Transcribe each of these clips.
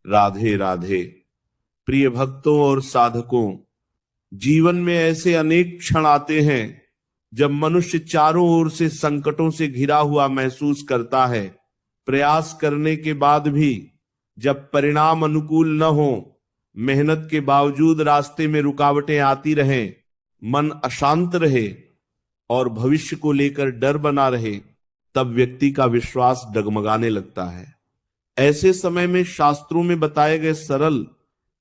राधे राधे। प्रिय भक्तों और साधकों, जीवन में ऐसे अनेक क्षण आते हैं जब मनुष्य चारों ओर से संकटों से घिरा हुआ महसूस करता है। प्रयास करने के बाद भी जब परिणाम अनुकूल न हो, मेहनत के बावजूद रास्ते में रुकावटें आती रहें, मन अशांत रहे और भविष्य को लेकर डर बना रहे, तब व्यक्ति का विश्वास डगमगाने लगता है। ऐसे समय में शास्त्रों में बताए गए सरल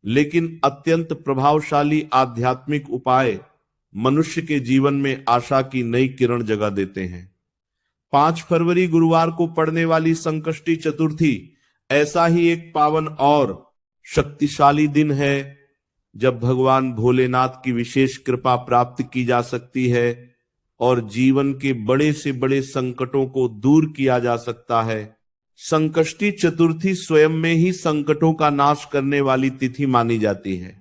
लेकिन अत्यंत प्रभावशाली आध्यात्मिक उपाय मनुष्य के जीवन में आशा की नई किरण जगा देते हैं। 5 फरवरी गुरुवार को पड़ने वाली संकष्टी चतुर्थी ऐसा ही एक पावन और शक्तिशाली दिन है जब भगवान भोलेनाथ की विशेष कृपा प्राप्त की जा सकती है और जीवन के बड़े से बड़े संकटों को दूर किया जा सकता है। संकष्टी चतुर्थी स्वयं में ही संकटों का नाश करने वाली तिथि मानी जाती है।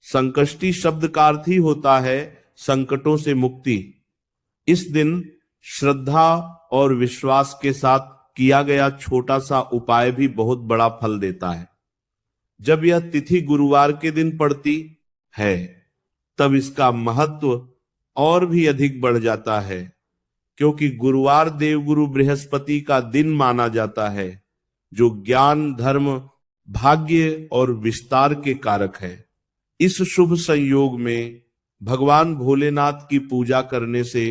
संकष्टी शब्द का अर्थ ही होता है संकटों से मुक्ति। इस दिन श्रद्धा और विश्वास के साथ किया गया छोटा सा उपाय भी बहुत बड़ा फल देता है। जब यह तिथि गुरुवार के दिन पड़ती है तब इसका महत्व और भी अधिक बढ़ जाता है, क्योंकि गुरुवार देवगुरु बृहस्पति का दिन माना जाता है, जो ज्ञान, धर्म, भाग्य और विस्तार के कारक है। इस शुभ संयोग में भगवान भोलेनाथ की पूजा करने से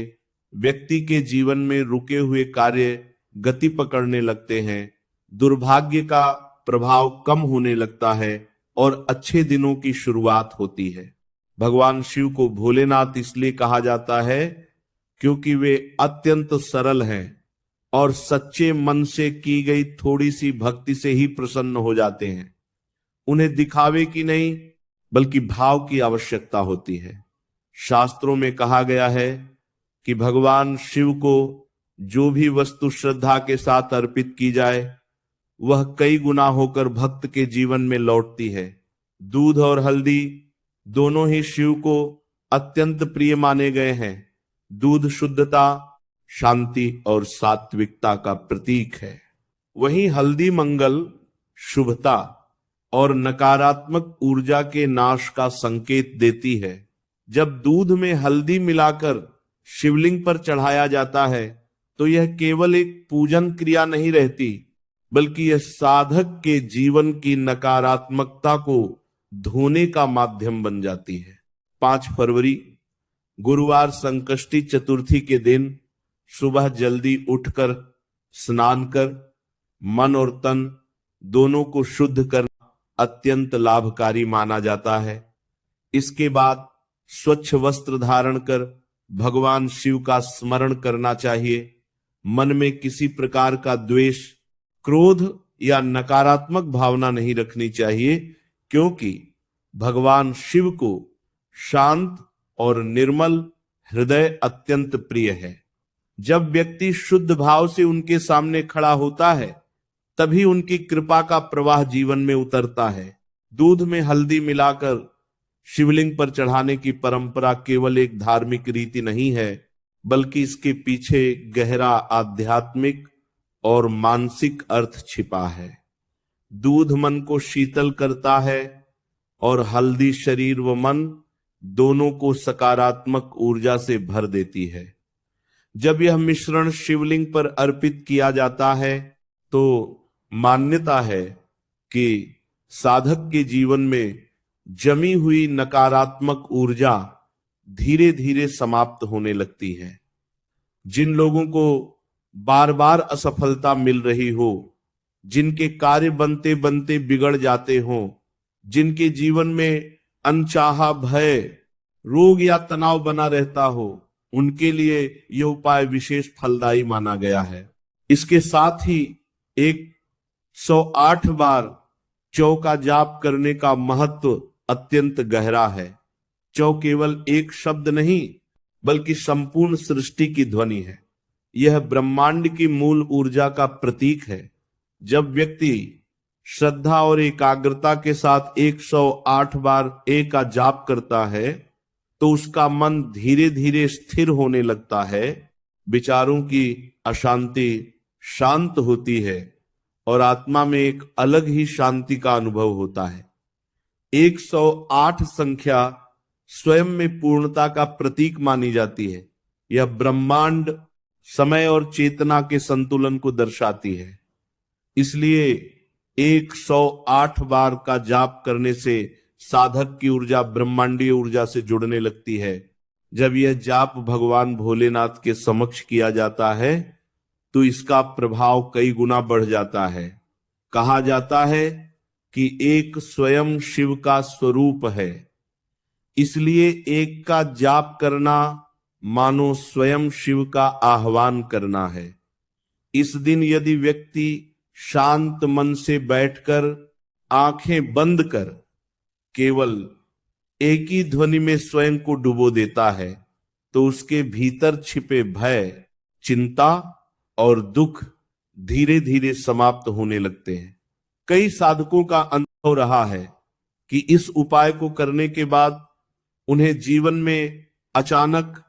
व्यक्ति के जीवन में रुके हुए कार्य गति पकड़ने लगते हैं, दुर्भाग्य का प्रभाव कम होने लगता है और अच्छे दिनों की शुरुआत होती है। भगवान शिव को भोलेनाथ इसलिए कहा जाता है क्योंकि वे अत्यंत सरल हैं और सच्चे मन से की गई थोड़ी सी भक्ति से ही प्रसन्न हो जाते हैं। उन्हें दिखावे की नहीं बल्कि भाव की आवश्यकता होती है। शास्त्रों में कहा गया है कि भगवान शिव को जो भी वस्तु श्रद्धा के साथ अर्पित की जाए वह कई गुना होकर भक्त के जीवन में लौटती है। दूध और हल्दी दोनों ही शिव को अत्यंत प्रिय माने गए हैं। दूध शुद्धता, शांति और सात्विकता का प्रतीक है, वहीं हल्दी मंगल, शुभता और नकारात्मक ऊर्जा के नाश का संकेत देती है। जब दूध में हल्दी मिलाकर शिवलिंग पर चढ़ाया जाता है तो यह केवल एक पूजन क्रिया नहीं रहती, बल्कि यह साधक के जीवन की नकारात्मकता को धोने का माध्यम बन जाती है। 5 फरवरी गुरुवार संकष्टी चतुर्थी के दिन सुबह जल्दी उठकर स्नान कर मन और तन दोनों को शुद्ध करना अत्यंत लाभकारी माना जाता है। इसके बाद स्वच्छ वस्त्र धारण कर भगवान शिव का स्मरण करना चाहिए। मन में किसी प्रकार का द्वेष, क्रोध या नकारात्मक भावना नहीं रखनी चाहिए, क्योंकि भगवान शिव को शांत और निर्मल हृदय अत्यंत प्रिय है। जब व्यक्ति शुद्ध भाव से उनके सामने खड़ा होता है तभी उनकी कृपा का प्रवाह जीवन में उतरता है। दूध में हल्दी मिलाकर शिवलिंग पर चढ़ाने की परंपरा केवल एक धार्मिक रीति नहीं है, बल्कि इसके पीछे गहरा आध्यात्मिक और मानसिक अर्थ छिपा है। दूध मन को शीतल करता है और हल्दी शरीर व मन दोनों को सकारात्मक ऊर्जा से भर देती है। जब यह मिश्रण शिवलिंग पर अर्पित किया जाता है तो मान्यता है कि साधक के जीवन में जमी हुई नकारात्मक ऊर्जा धीरे धीरे समाप्त होने लगती है। जिन लोगों को बार बार असफलता मिल रही हो, जिनके कार्य बनते बनते बिगड़ जाते हो, जिनके जीवन में अनचाहा भय, रोग या तनाव बना रहता हो, उनके लिए यह उपाय विशेष फलदायी माना गया है। इसके साथ ही 108 बार चौ का जाप करने का महत्व अत्यंत गहरा है। चौ केवल एक शब्द नहीं बल्कि संपूर्ण सृष्टि की ध्वनि है। यह ब्रह्मांड की मूल ऊर्जा का प्रतीक है। जब व्यक्ति श्रद्धा और एकाग्रता के साथ 108 बार ए का जाप करता है तो उसका मन धीरे धीरे स्थिर होने लगता है, विचारों की अशांति शांत होती है और आत्मा में एक अलग ही शांति का अनुभव होता है। 108 संख्या स्वयं में पूर्णता का प्रतीक मानी जाती है। यह ब्रह्मांड, समय और चेतना के संतुलन को दर्शाती है। इसलिए 108 बार का जाप करने से साधक की ऊर्जा ब्रह्मांडीय ऊर्जा से जुड़ने लगती है। जब यह जाप भगवान भोलेनाथ के समक्ष किया जाता है तो इसका प्रभाव कई गुना बढ़ जाता है। कहा जाता है कि एक स्वयं शिव का स्वरूप है, इसलिए एक का जाप करना मानो स्वयं शिव का आह्वान करना है। इस दिन यदि व्यक्ति शांत मन से बैठकर आंखें बंद कर केवल एक ही ध्वनि में स्वयं को डुबो देता है तो उसके भीतर छिपे भय, चिंता और दुख धीरे धीरे समाप्त होने लगते हैं। कई साधकों का अनुभव रहा है कि इस उपाय को करने के बाद उन्हें जीवन में अचानक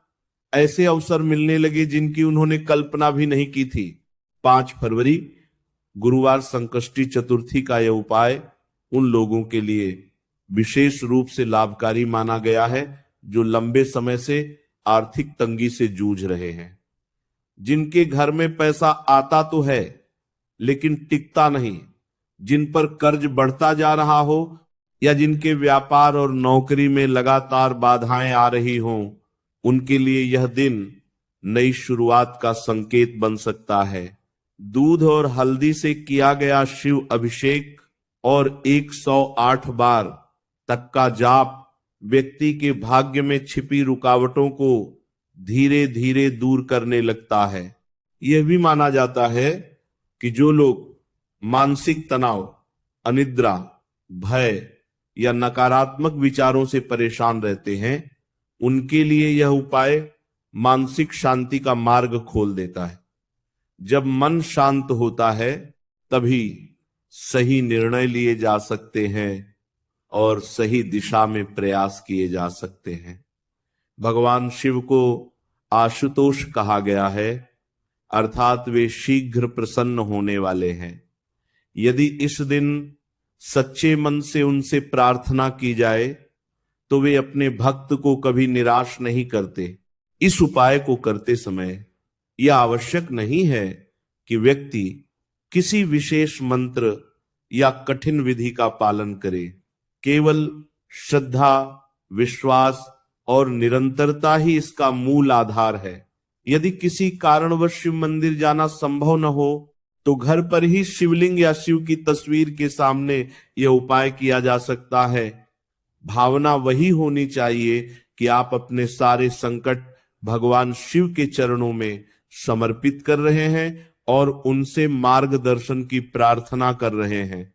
ऐसे अवसर मिलने लगे जिनकी उन्होंने कल्पना भी नहीं की थी। 5 फरवरी गुरुवार संकष्टी चतुर्थी का यह उपाय उन लोगों के लिए विशेष रूप से लाभकारी माना गया है जो लंबे समय से आर्थिक तंगी से जूझ रहे हैं, जिनके घर में पैसा आता तो है लेकिन टिकता नहीं, जिन पर कर्ज बढ़ता जा रहा हो या जिनके व्यापार और नौकरी में लगातार बाधाएं आ रही हों, उनके लिए यह दिन नई शुरुआत का संकेत बन सकता है। दूध और हल्दी से किया गया शिव अभिषेक और 108 बार तक का जाप व्यक्ति के भाग्य में छिपी रुकावटों को धीरे धीरे दूर करने लगता है। यह भी माना जाता है कि जो लोग मानसिक तनाव, अनिद्रा, भय या नकारात्मक विचारों से परेशान रहते हैं, उनके लिए यह उपाय मानसिक शांति का मार्ग खोल देता है। जब मन शांत होता है तभी सही निर्णय लिए जा सकते हैं और सही दिशा में प्रयास किए जा सकते हैं। भगवान शिव को आशुतोष कहा गया है, अर्थात वे शीघ्र प्रसन्न होने वाले हैं। यदि इस दिन सच्चे मन से उनसे प्रार्थना की जाए तो वे अपने भक्त को कभी निराश नहीं करते। इस उपाय को करते समय यह आवश्यक नहीं है कि व्यक्ति किसी विशेष मंत्र या कठिन विधि का पालन करे। केवल श्रद्धा, विश्वास और निरंतरता ही इसका मूल आधार है। यदि किसी कारणवश शिव मंदिर जाना संभव न हो तो घर पर ही शिवलिंग या शिव की तस्वीर के सामने यह उपाय किया जा सकता है। भावना वही होनी चाहिए कि आप अपने सारे संकट भगवान शिव के चरणों में समर्पित कर रहे हैं और उनसे मार्गदर्शन की प्रार्थना कर रहे हैं।